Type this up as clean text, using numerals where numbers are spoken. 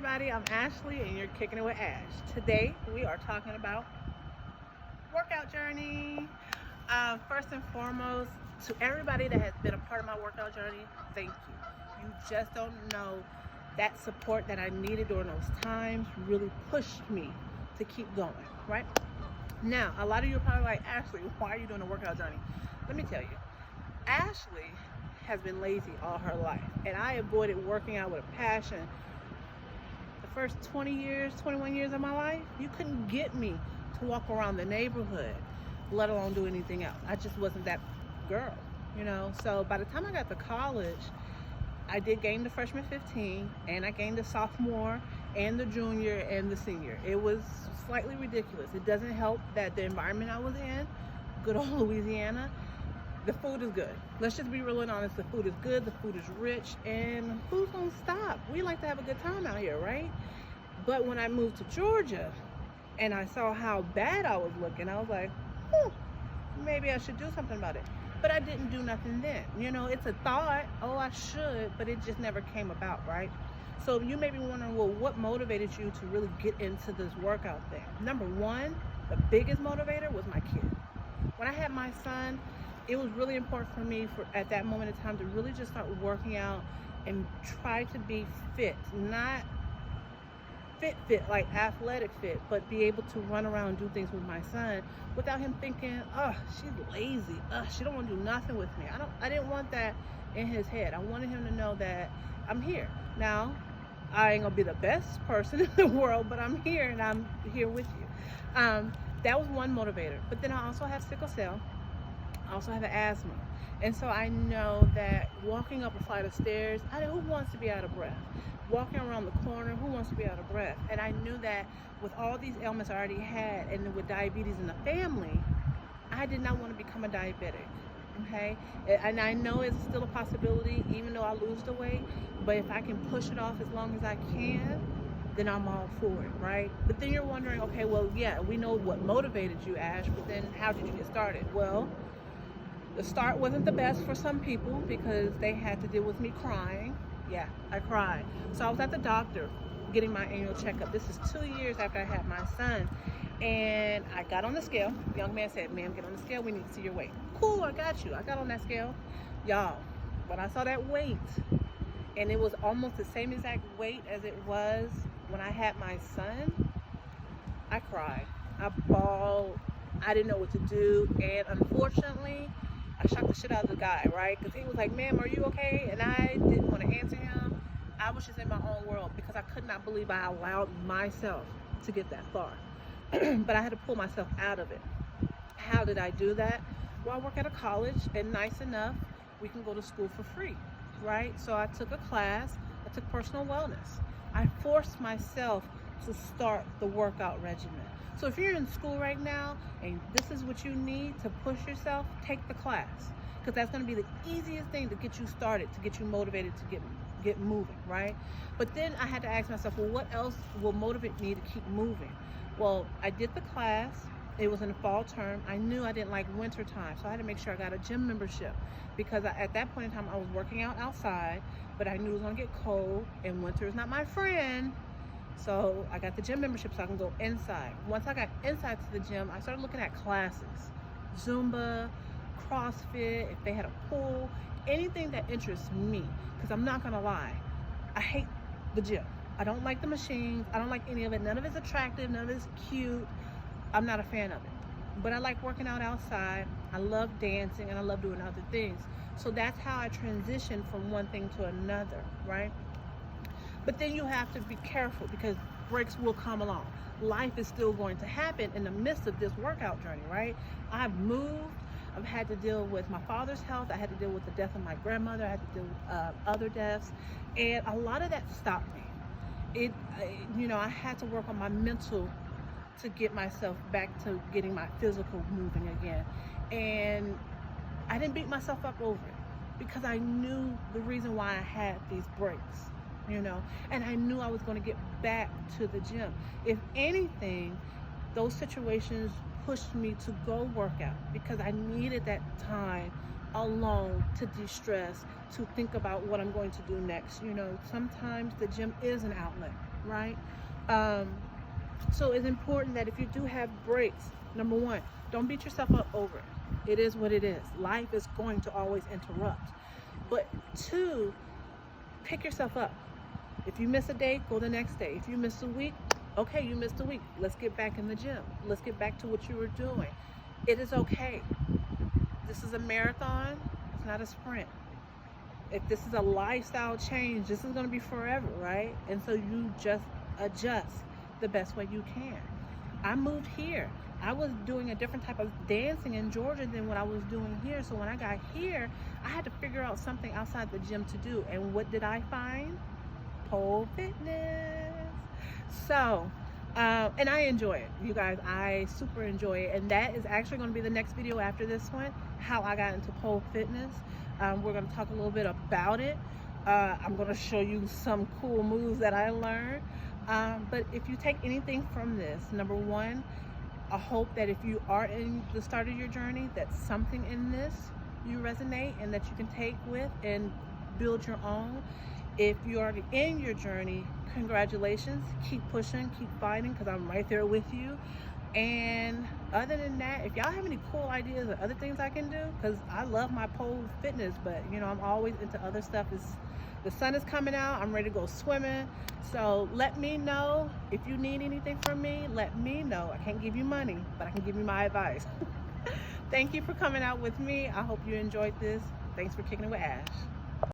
everybody, I'm Ashley and you're kicking it with Ash. Today we are talking about workout journey. First and foremost, to everybody that has been a part of my workout journey, thank you. You just don't know that support that I needed during those times really pushed me to keep going, right? Now, a lot of you are probably like, Ashley, why are you doing a workout journey? Let me tell you, Ashley has been lazy all her life, and I avoided working out with a passion. The first 21 years of my life, you couldn't get me to walk around the neighborhood, let alone do anything else. I just wasn't that girl, you know? So by the time I got to college, I did gain the freshman 15, and I gained the sophomore and the junior and the senior. It was slightly ridiculous. It doesn't help that the environment I was in, good old Louisiana, the food is good. Let's just be real and honest. The food is good, the food is rich, and who's gonna stop? We like to have a good time out here, right? But when I moved to Georgia and I saw how bad I was looking, I was like, maybe I should do something about it. But I didn't do nothing then. You know, it's a thought, oh, I should, but it just never came about, right? So you may be wondering, well, what motivated you to really get into this workout thing? Number one, the biggest motivator was my kid. When I had my son, it was really important for me at that moment in time to really just start working out and try to be fit, not fit like athletic fit, but be able to run around and do things with my son without him thinking, oh, she's lazy, she don't want to do nothing with me. I didn't want that in his head. I wanted him to know that I'm here. Now, I ain't gonna be the best person in the world, but I'm here and I'm here with you. That was one motivator. But then I also have sickle cell. I also have an asthma. And so I know that walking up a flight of stairs, who wants to be out of breath? Walking around the corner, who wants to be out of breath? And I knew that with all these ailments I already had, and with diabetes in the family, I did not want to become a diabetic, okay? And I know it's still a possibility, even though I lose the weight, but if I can push it off as long as I can, then I'm all for it, right? But then you're wondering, okay, well, yeah, we know what motivated you, Ash, but then how did you get started? Well, the start wasn't the best for some people because they had to deal with me crying. Yeah, I cried. So I was at the doctor getting my annual checkup. This is 2 years after I had my son. And I got on the scale. The young man said, ma'am, get on the scale. We need to see your weight. Cool, I got you. I got on that scale. Y'all, when I saw that weight, and it was almost the same exact weight as it was when I had my son, I cried. I bawled. I didn't know what to do. And unfortunately, I shocked the shit out of the guy, right? Because he was like, ma'am, are you okay? And I didn't want to answer him. I was just in my own world because I could not believe I allowed myself to get that far. But I had to pull myself out of it. How did I do that? Well, I work at a college, and nice enough, we can go to school for free, right? So I took a class. I took personal wellness. I forced myself to start the workout regimen. So if you're in school right now and this is what you need to push yourself, take the class, because that's going to be the easiest thing to get you started, to get you motivated to get moving, right? But then I had to ask myself, well, what else will motivate me to keep moving? Well, I did the class. It was in the fall term. I knew I didn't like winter time, so I had to make sure I got a gym membership because at that point in time I was working out outside, but I knew it was going to get cold and winter is not my friend. So I got the gym membership so I can go inside. Once I got inside to the gym, I started looking at classes. Zumba, CrossFit, if they had a pool, anything that interests me. Because I'm not gonna lie, I hate the gym. I don't like the machines. I don't like any of it. None of it's attractive, none of it's cute. I'm not a fan of it. But I like working out outside. I love dancing and I love doing other things. So that's how I transitioned from one thing to another, right? But then you have to be careful because breaks will come along. Life is still going to happen in the midst of this workout journey, right? I've moved. I've had to deal with my father's health. I had to deal with the death of my grandmother. I had to deal with other deaths. And a lot of that stopped me. I had to work on my mental to get myself back to getting my physical moving again. And I didn't beat myself up over it because I knew the reason why I had these breaks. And I knew I was going to get back to the gym. If anything, those situations pushed me to go work out because I needed that time alone to de-stress, to think about what I'm going to do next. You know, sometimes the gym is an outlet, right? So it's important that if you do have breaks, number one, don't beat yourself up over it. It is what it is. Life is going to always interrupt. But two, pick yourself up. If you miss a day, go the next day. If you miss a week, okay, you missed a week. Let's get back in the gym. Let's get back to what you were doing. It is okay. This is a marathon. It's not a sprint. If this is a lifestyle change, this is going to be forever, right? And so you just adjust the best way you can. I moved here. I was doing a different type of dancing in Georgia than what I was doing here. So when I got here, I had to figure out something outside the gym to do. And what did I find? Pole fitness. So, and I enjoy it, you guys. I super enjoy it. And that is actually going to be the next video after this one, how I got into pole fitness. We're going to talk a little bit about it. I'm going to show you some cool moves that I learned. But if you take anything from this, number one, I hope that if you are in the start of your journey, that something in this you resonate and that you can take with and build your own. If you're already in your journey, congratulations. Keep pushing, keep fighting, because I'm right there with you. And other than that, if y'all have any cool ideas or other things I can do, because I love my pole fitness, but you know, I'm always into other stuff. The sun is coming out. I'm ready to go swimming. So let me know if you need anything from me. Let me know. I can't give you money, but I can give you my advice. Thank you for coming out with me. I hope you enjoyed this. Thanks for kicking it with Ash.